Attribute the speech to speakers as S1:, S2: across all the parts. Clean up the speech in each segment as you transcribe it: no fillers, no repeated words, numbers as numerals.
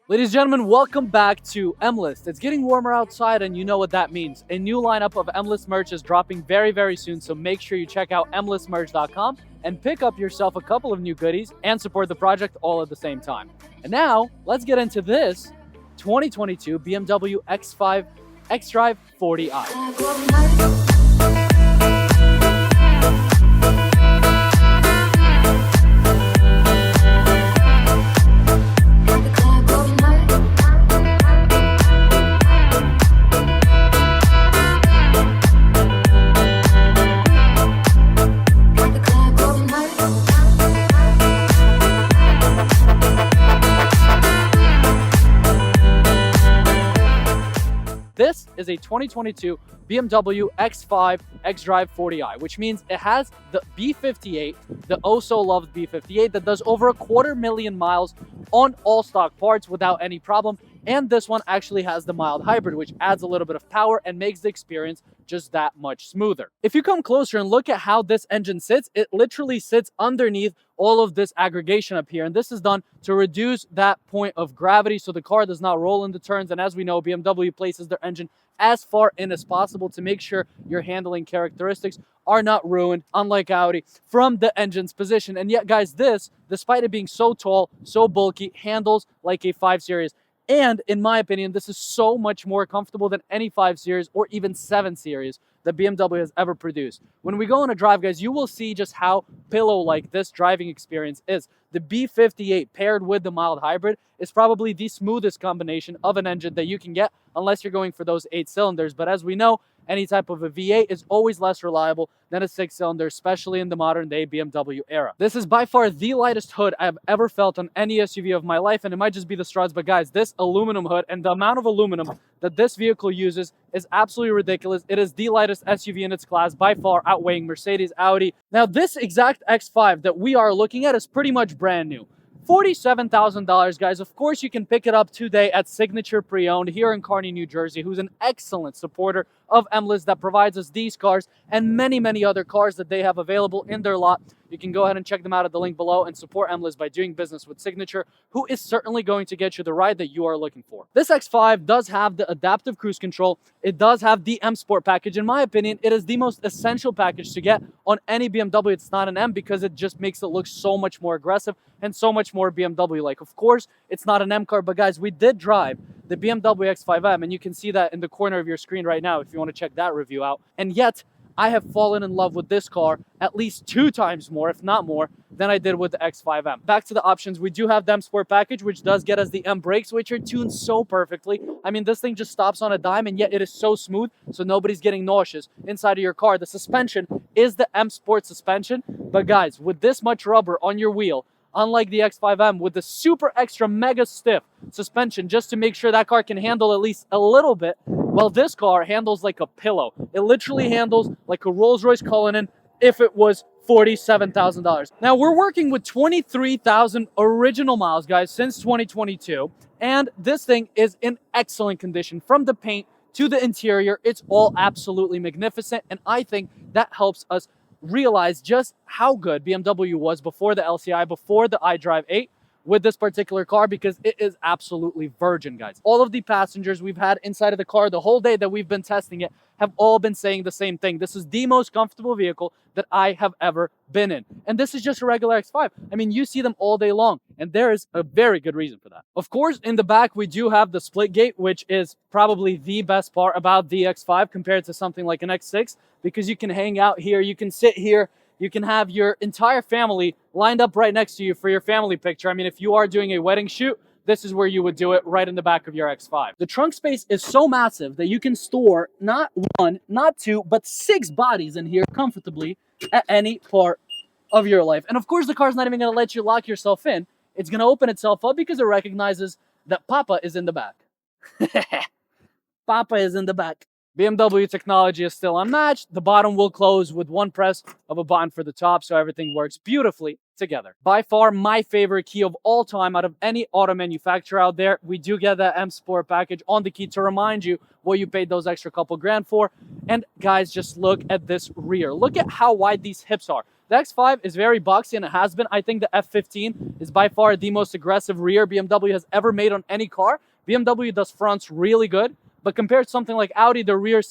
S1: Ladies and gentlemen, welcome back to MList. It's getting warmer outside and you know what that means. A new lineup of MList merch is dropping very soon, so make sure you check out mlistmerch.com and pick up yourself a couple of new goodies and support the project all at the same time. And now, let's get into this 2022 BMW X5 xDrive40i. This is a 2022 BMW X5 xDrive40i, which means it has the B58, the oh-so-loved B58 that does over 250,000 miles on all stock parts without any problem. And this one actually has the mild hybrid, which adds a little bit of power and makes the experience just that much smoother. If you come closer and look at how this engine sits, it literally sits underneath all of this aggregation up here. And this is done to reduce that point of gravity so the car does not roll into turns. And as we know, BMW places their engine as far in as possible to make sure your handling characteristics are not ruined, unlike Audi, from the engine's position. And yet, guys, this, despite it being so tall, so bulky, handles like a 5 Series. And in my opinion, this is so much more comfortable than any 5 Series or even 7 Series that BMW has ever produced. When we go on a drive, guys, you will see just how pillow-like this driving experience is. The B58 paired with the mild hybrid is probably the smoothest combination of an engine that you can get unless you're going for those 8 cylinders. But as we know, any type of a V8 is always less reliable than a 6-cylinder, especially in the modern day BMW era. This is by far the lightest hood I've ever felt on any SUV of my life, and it might just be the struts, but guys, this aluminum hood and the amount of aluminum that this vehicle uses is absolutely ridiculous. It is the lightest SUV in its class, by far outweighing Mercedes, Audi. Now, this exact X5 that we are looking at is pretty much brand new. $47,000, guys. Of course, you can pick it up today at Signature Pre-Owned here in Kearney, New Jersey, who's an excellent supporter of MList that provides us these cars and many other cars that they have available in their lot. You can go ahead and check them out at the link below and support MList by doing business with Signature, who is certainly going to get you the ride that you are looking for. This X5 does have the adaptive cruise control. It does have the M Sport package. In my opinion, it is the most essential package to get on any BMW. It's not an M because it just makes it look so much more aggressive and so much more BMW-like. Of course, it's not an M car, but guys, we did drive the BMW X5M, and you can see that in the corner of your screen right now if you want to check that review out. And yet, I have fallen in love with this car at least 2 times more, if not more, than I did with the X5M. Back to the options, we do have the M Sport package, which does get us the M brakes, which are tuned so perfectly. I mean, this thing just stops on a dime, and yet it is so smooth, so nobody's getting nauseous inside of your car. The suspension is the M Sport suspension, but guys, with this much rubber on your wheel, unlike the X5M with the super extra mega stiff suspension just to make sure that car can handle at least a little bit, well, this car handles like a pillow. It literally handles like a Rolls-Royce Cullinan if it was $47,000. Now, we're working with 23,000 original miles, guys, since 2022, and this thing is in excellent condition. From the paint to the interior, it's all absolutely magnificent, and I think that helps us realize just how good BMW was before the LCI, before the iDrive 8 with this particular car, because it is absolutely virgin, guys. All of the passengers we've had inside of the car the whole day that we've been testing it have all been saying the same thing. This is the most comfortable vehicle that I have ever been in. And this is just a regular X5. I mean, you see them all day long, and there is a very good reason for that. Of course, in the back, we do have the split gate, which is probably the best part about the X5 compared to something like an X6, because you can hang out here, you can sit here, you can have your entire family lined up right next to you for your family picture. I mean, if you are doing a wedding shoot, this is where you would do it, right in the back of your X5. The trunk space is so massive that you can store not 1, not 2, but 6 bodies in here comfortably at any part of your life. And of course, the car's not even gonna let you lock yourself in. It's gonna open itself up because it recognizes that Papa is in the back. Papa is in the back. BMW technology is still unmatched. The bottom will close with one press of a button for the top, so everything works beautifully together. By far, my favorite key of all time out of any auto manufacturer out there. We do get that M Sport package on the key to remind you what you paid those extra couple grand for. And guys, just look at this rear. Look at how wide these hips are. The X5 is very boxy, and it has been. I think the F15 is by far the most aggressive rear BMW has ever made on any car. BMW does fronts really good, but compared to something like Audi, the rear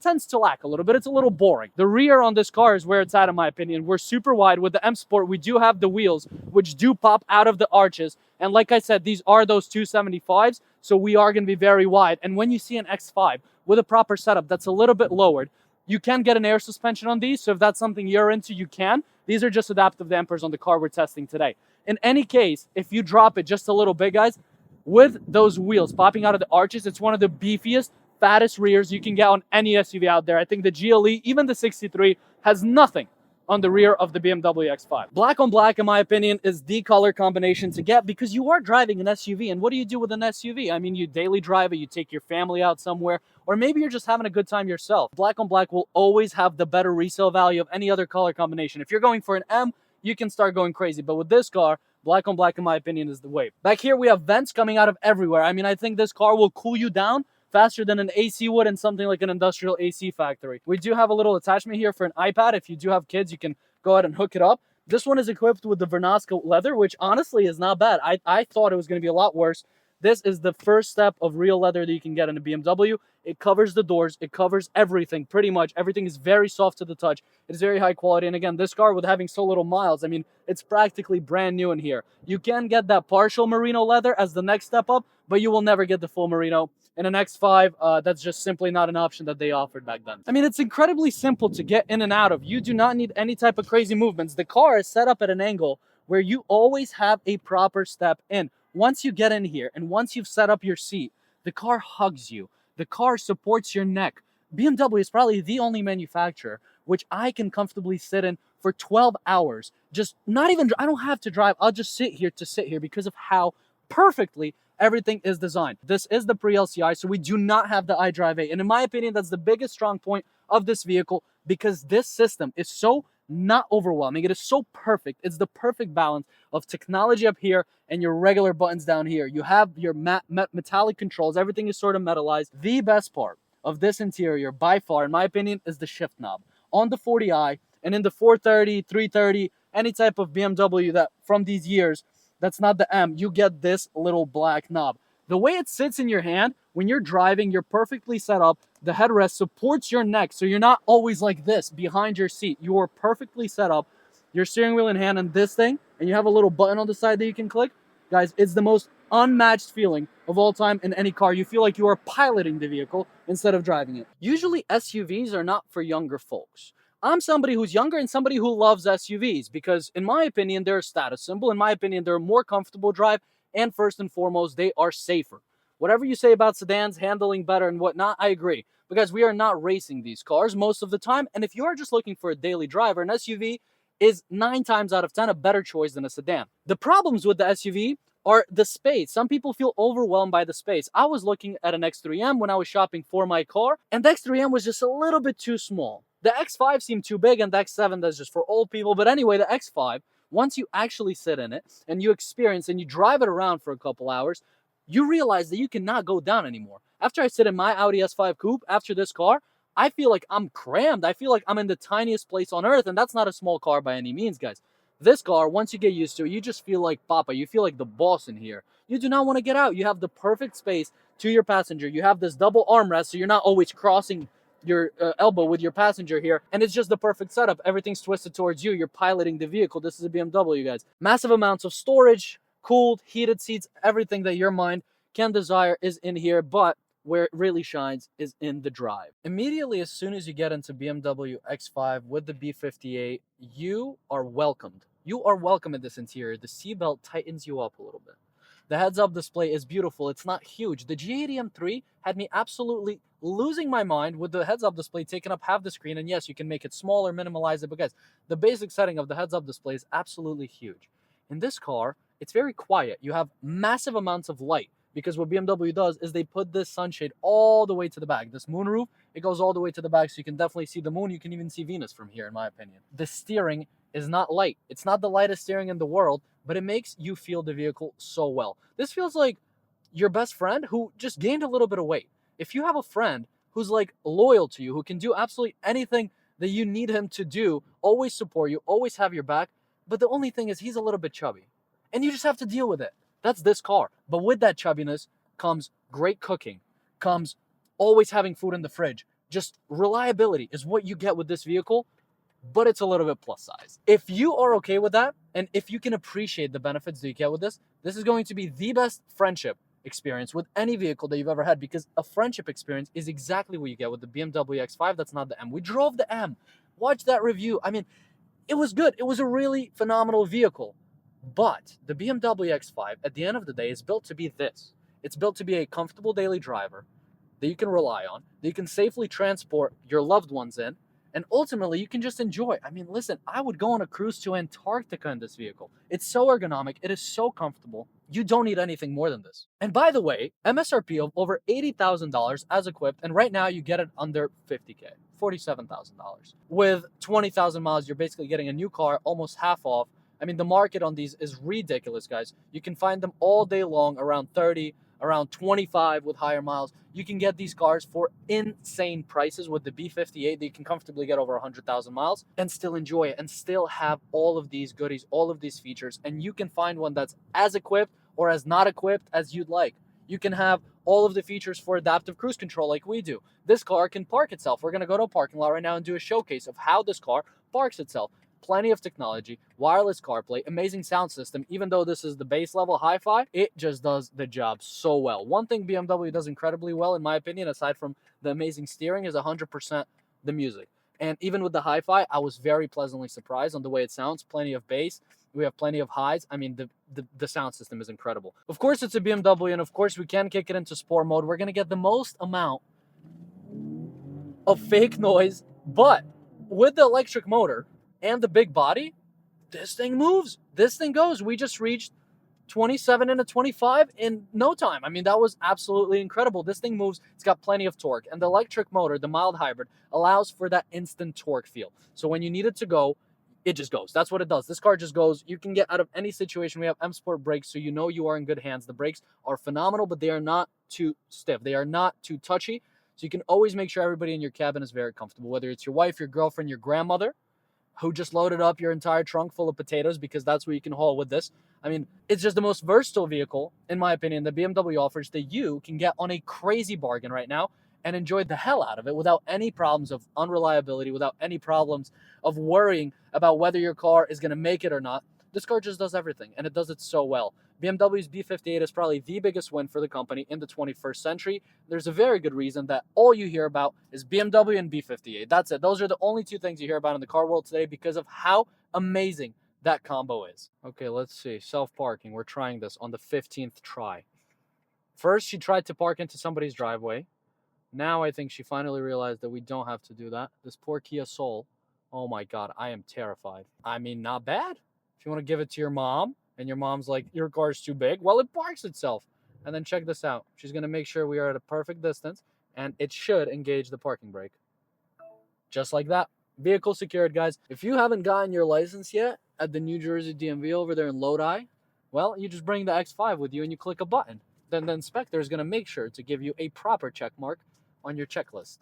S1: tends to lack a little bit. It's a little boring. The rear on this car is where it's at, in my opinion. We're super wide. With the M Sport, we do have the wheels, which do pop out of the arches. And like I said, these are those 275s, so we are going to be very wide. And when you see an X5 with a proper setup that's a little bit lowered, you can get an air suspension on these, so if that's something you're into, you can. These are just adaptive dampers on the car we're testing today. In any case, if you drop it just a little bit, guys, with those wheels popping out of the arches, it's one of the beefiest, fattest rears you can get on any SUV out there. I think the GLE, even the 63, has nothing on the rear of the BMW X5. Black on black, in my opinion, is the color combination to get because you are driving an SUV. And what do you do with an SUV? I mean, you daily drive it, you take your family out somewhere, or maybe you're just having a good time yourself. Black on black will always have the better resale value of any other color combination. If you're going for an M, you can start going crazy. But with this car, black on black, in my opinion, is the way. Back here, we have vents coming out of everywhere. I mean, I think this car will cool you down faster than an AC would in something like an industrial AC factory. We do have a little attachment here for an iPad. If you do have kids, you can go ahead and hook it up. This one is equipped with the Vernasco leather, which honestly is not bad. I thought it was going to be a lot worse. This is the first step of real leather that you can get in a BMW. It covers the doors. It covers everything, pretty much. Everything is very soft to the touch. It is very high quality. And again, this car, with having so little miles, I mean, it's practically brand new in here. You can get that partial merino leather as the next step up, but you will never get the full merino. In an X5, that's just simply not an option that they offered back then. I mean, it's incredibly simple to get in and out of. You do not need any type of crazy movements. The car is set up at an angle where you always have a proper step in. Once you get in here and once you've set up your seat, the car hugs you. The car supports your neck. BMW is probably the only manufacturer which I can comfortably sit in for 12 hours. Just not even, I don't have to drive. I'll just sit here to sit here because of how perfectly everything is designed. This is the pre-LCI, so we do not have the iDrive 8. And in my opinion, that's the biggest strong point of this vehicle because this system is so not overwhelming. It is so perfect. It's the perfect balance of technology up here and your regular buttons down here. You have your metallic controls. Everything is sort of metallized. The best part of this interior, by far, in my opinion, is the shift knob. On the 40i and in the 430, 330, any type of BMW that from these years, that's not the M, you get this little black knob. The way it sits in your hand, when you're driving, you're perfectly set up. The headrest supports your neck, so you're not always like this behind your seat. You are perfectly set up. Your steering wheel in hand and this thing, and you have a little button on the side that you can click. Guys, it's the most unmatched feeling of all time in any car. You feel like you are piloting the vehicle instead of driving it. Usually SUVs are not for younger folks. I'm somebody who's younger and somebody who loves SUVs because, in my opinion, they're a status symbol. In my opinion, they're a more comfortable drive, and first and foremost, they are safer. Whatever you say about sedans, handling better and whatnot, I agree. Because we are not racing these cars most of the time, and if you are just looking for a daily driver, an SUV is 9 times out of 10 a better choice than a sedan. The problems with the SUV are the space. Some people feel overwhelmed by the space. I was looking at an X3M when I was shopping for my car, and the X3M was just a little bit too small. The X5 seemed too big, and the X7, that's just for old people. But anyway, the X5, once you actually sit in it, and you experience, and you drive it around for a couple hours, you realize that you cannot go down anymore. After I sit in my Audi S5 Coupe, after this car, I feel like I'm crammed. I feel like I'm in the tiniest place on earth, and that's not a small car by any means, guys. This car, once you get used to it, you just feel like Papa. You feel like the boss in here. You do not want to get out. You have the perfect space to your passenger. You have this double armrest, so you're not always crossing your elbow with your passenger here, and it's just the perfect setup. Everything's twisted towards you. You're piloting the vehicle. This is a BMW, guys. Massive amounts of storage, cooled, heated seats, everything that your mind can desire is in here, but where it really shines is in the drive. Immediately as soon as you get into BMW X5 with the B58, you are welcomed. You are welcome in this interior. The seatbelt tightens you up a little bit. The heads-up display is beautiful. It's not huge. The G80 M3 had me absolutely losing my mind with the heads-up display taking up half the screen. And yes, you can make it smaller, minimalize it, but guys, the basic setting of the heads-up display is absolutely huge. In this car, it's very quiet. You have massive amounts of light. because what BMW does is they put this sunshade all the way to the back. This moonroof, it goes all the way to the back, so you can definitely see the moon. You can even see Venus from here, in my opinion. The steering is not light. It's not the lightest steering in the world, but it makes you feel the vehicle so well. This feels like your best friend who just gained a little bit of weight. If you have a friend who's like loyal to you, who can do absolutely anything that you need him to do, always support you, always have your back, but the only thing is he's a little bit chubby, and you just have to deal with it. That's this car. But with that chubbiness comes great cooking, comes always having food in the fridge. Just reliability is what you get with this vehicle, but it's a little bit plus size. If you are okay with that, and if you can appreciate the benefits that you get with this is going to be the best friendship experience with any vehicle that you've ever had, because a friendship experience is exactly what you get with the BMW X5. That's not the M. We drove the M. Watch that review. I mean, it was good. It was a really phenomenal vehicle. But the BMW X5, at the end of the day, is built to be this. It's built to be a comfortable daily driver that you can rely on, that you can safely transport your loved ones in, and ultimately you can just enjoy. I mean, listen, I would go on a cruise to Antarctica in this vehicle. It's so ergonomic. It is so comfortable. You don't need anything more than this. And by the way, MSRP of over $80,000 as equipped, and right now you get it under $50K, $47,000. With 20,000 miles, you're basically getting a new car, almost half off. I mean, the market on these is ridiculous, guys. You can find them all day long, around 30, around 25 with higher miles. You can get these cars for insane prices with the B58 that you can comfortably get over 100,000 miles and still enjoy it and still have all of these goodies, all of these features. And you can find one that's as equipped or as not equipped as you'd like. You can have all of the features for adaptive cruise control like we do. This car can park itself. We're going to go to a parking lot right now and do a showcase of how this car parks itself. Plenty of technology, wireless CarPlay, amazing sound system. Even though this is the base level hi-fi, it just does the job so well. One thing BMW does incredibly well, in my opinion, aside from the amazing steering, is 100% the music. And even with the hi-fi, I was very pleasantly surprised on the way it sounds. Plenty of bass. We have plenty of highs. I mean, the sound system is incredible. Of course, it's a BMW, and of course, we can kick it into sport mode. We're going to get the most amount of fake noise, but with the electric motor and the big body, this thing moves. This thing goes. We just reached 27 into 25 in no time. I mean, that was absolutely incredible. This thing moves. It's got plenty of torque. And the electric motor, the mild hybrid, allows for that instant torque feel. So when you need it to go, it just goes. That's what it does. This car just goes. You can get out of any situation. We have M Sport brakes, so you know you are in good hands. The brakes are phenomenal, but they are not too stiff. They are not too touchy. So you can always make sure everybody in your cabin is very comfortable, whether it's your wife, your girlfriend, your grandmother, who just loaded up your entire trunk full of potatoes, because that's what you can haul with this. I mean, it's just the most versatile vehicle, in my opinion, that BMW offers, that you can get on a crazy bargain right now and enjoy the hell out of it without any problems of unreliability, without any problems of worrying about whether your car is going to make it or not. This car just does everything, and it does it so well. BMW's B58 is probably the biggest win for the company in the 21st century. There's a very good reason that all you hear about is BMW and B58. That's it. Those are the only two things you hear about in the car world today because of how amazing that combo is. Okay, let's see. Self-parking. We're trying this on the 15th try. First, she tried to park into somebody's driveway. Now I think she finally realized that we don't have to do that. This poor Kia Soul. Oh my God, I am terrified. I mean, not bad. If you want to give it to your mom, and your mom's like, your car's too big, well, it parks itself. And then check this out. She's going to make sure we are at a perfect distance, and it should engage the parking brake. Just like that. Vehicle secured, guys. If you haven't gotten your license yet at the New Jersey DMV over there in Lodi, well, you just bring the X5 with you and you click a button. Then the inspector is going to make sure to give you a proper check mark on your checklist.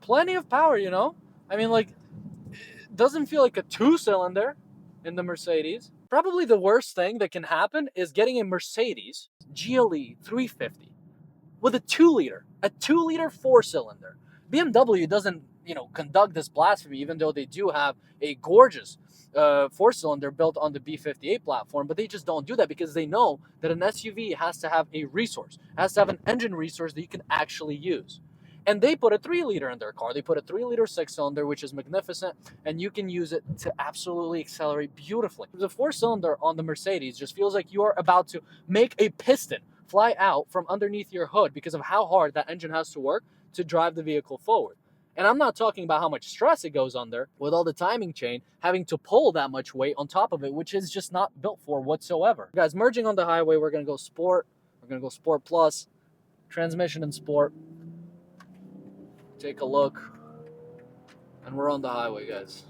S1: Plenty of power, you know? I mean, like, it doesn't feel like a 2-cylinder in the Mercedes. Probably the worst thing that can happen is getting a Mercedes GLE 350 with a 2-liter 4-cylinder. BMW doesn't, conduct this blasphemy, even though they do have a gorgeous 4-cylinder built on the B58 platform, but they just don't do that because they know that an SUV has to have a resource, has to have an engine resource that you can actually use. And they put a 3-liter in their car. They put a 3-liter 6-cylinder, which is magnificent, and you can use it to absolutely accelerate beautifully. The 4-cylinder on the Mercedes just feels like you are about to make a piston fly out from underneath your hood because of how hard that engine has to work to drive the vehicle forward. And I'm not talking about how much stress it goes under with all the timing chain, having to pull that much weight on top of it, which is just not built for whatsoever. Guys, merging on the highway, we're going to go Sport. We're going to go Sport Plus, transmission in Sport. Take a look. And we're on the highway, guys.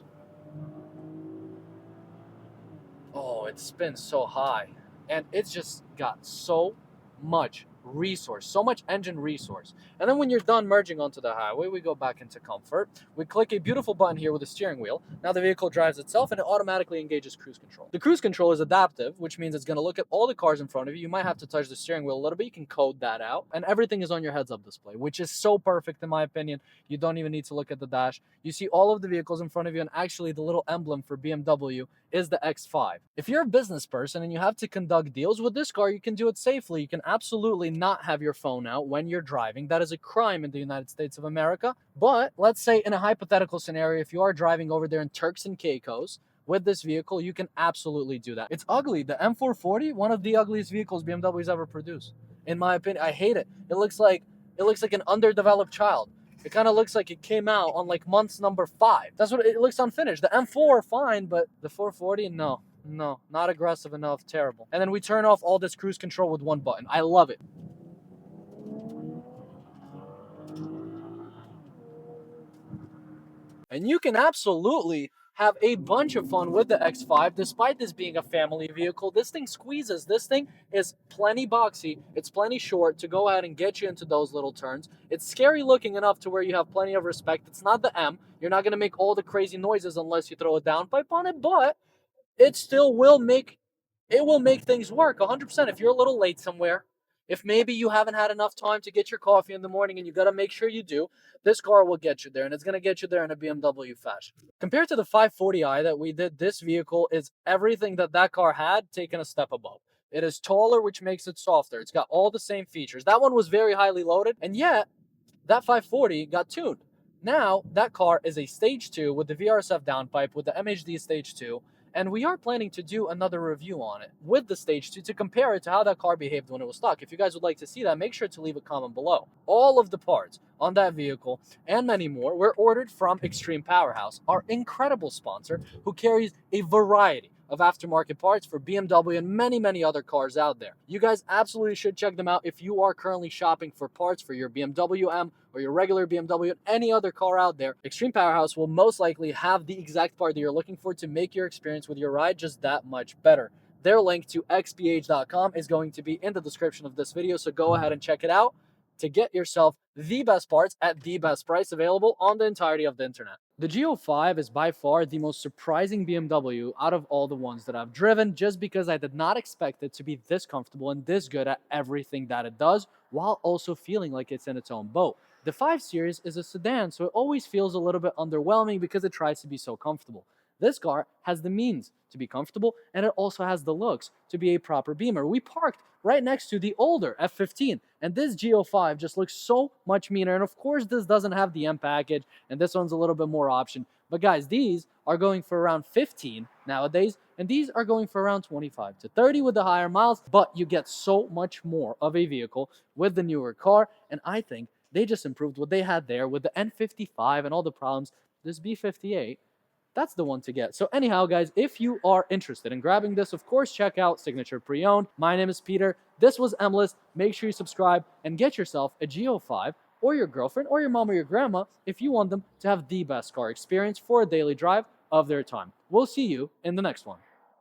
S1: Oh, it spins so high. And it's just got so much resource, so much engine resource. And then when you're done merging onto the highway, we go back into comfort. We click a beautiful button here with the steering wheel. Now the vehicle drives itself and it automatically engages cruise control. The cruise control is adaptive, which means it's going to look at all the cars in front of you. You might have to touch the steering wheel a little bit. You can code that out. And everything is on your heads-up display, which is so perfect in my opinion. You don't even need to look at the dash. You see all of the vehicles in front of you, and actually the little emblem for BMW is the X5. If you're a business person and you have to conduct deals with this car, you can do it safely. You can absolutely not have your phone out when you're driving. That is a crime in the United States of America. But let's say in a hypothetical scenario, if you are driving over there in Turks and Caicos with this vehicle, you can absolutely do that. It's ugly. The M440, one of the ugliest vehicles BMW's ever produced. In my opinion, I hate it. It looks like an underdeveloped child. It kind of looks like it came out on like months number 5. That's what it looks unfinished. The M4 fine, but the 440, no, not aggressive enough, terrible. And then we turn off all this cruise control with one button. I love it. And you can absolutely have a bunch of fun with the X5, despite this being a family vehicle. This thing squeezes. This thing is plenty boxy. It's plenty short to go ahead and get you into those little turns. It's scary looking enough to where you have plenty of respect. It's not the M. You're not going to make all the crazy noises unless you throw a downpipe on it, but it still will make things work 100%. If you're a little late somewhere, if maybe you haven't had enough time to get your coffee in the morning and you got to make sure you do, this car will get you there, and it's going to get you there in a BMW fashion. Compared to the 540i that we did, this vehicle is everything that car had taken a step above. It is taller, which makes it softer. It's got all the same features. That one was very highly loaded, and yet that 540 got tuned. Now, that car is a Stage 2 with the VRSF downpipe, with the MHD Stage 2, and we are planning to do another review on it with the Stage 2 to compare it to how that car behaved when it was stock. If you guys would like to see that, make sure to leave a comment below. All of the parts on that vehicle and many more were ordered from Extreme Powerhouse, our incredible sponsor who carries a variety of aftermarket parts for BMW and many other cars out there. You guys absolutely should check them out if you are currently shopping for parts for your BMW M or your regular BMW and any other car out there. Extreme Powerhouse will most likely have the exact part that you're looking for to make your experience with your ride just that much better. Their link to xph.com is going to be in the description of this video, so go ahead and check it out to get yourself the best parts at the best price available on the entirety of the internet. The G05 is by far the most surprising BMW out of all the ones that I've driven, just because I did not expect it to be this comfortable and this good at everything that it does, while also feeling like it's in its own boat. The 5 Series is a sedan, so it always feels a little bit underwhelming because it tries to be so comfortable. This car has the means to be comfortable, and it also has the looks to be a proper Beamer. We parked right next to the older F15, and this G05 just looks so much meaner. And of course, this doesn't have the M package, and this one's a little bit more option. But guys, these are going for around 15 nowadays, and these are going for around 25 to 30 with the higher miles, but you get so much more of a vehicle with the newer car, and I think they just improved what they had there with the N55 and all the problems. This B58, that's the one to get. So anyhow, guys, if you are interested in grabbing this, of course, check out Signature Pre-Owned. My name is Peter. This was MList. Make sure you subscribe and get yourself a G05 or your girlfriend or your mom or your grandma if you want them to have the best car experience for a daily drive of their time. We'll see you in the next one.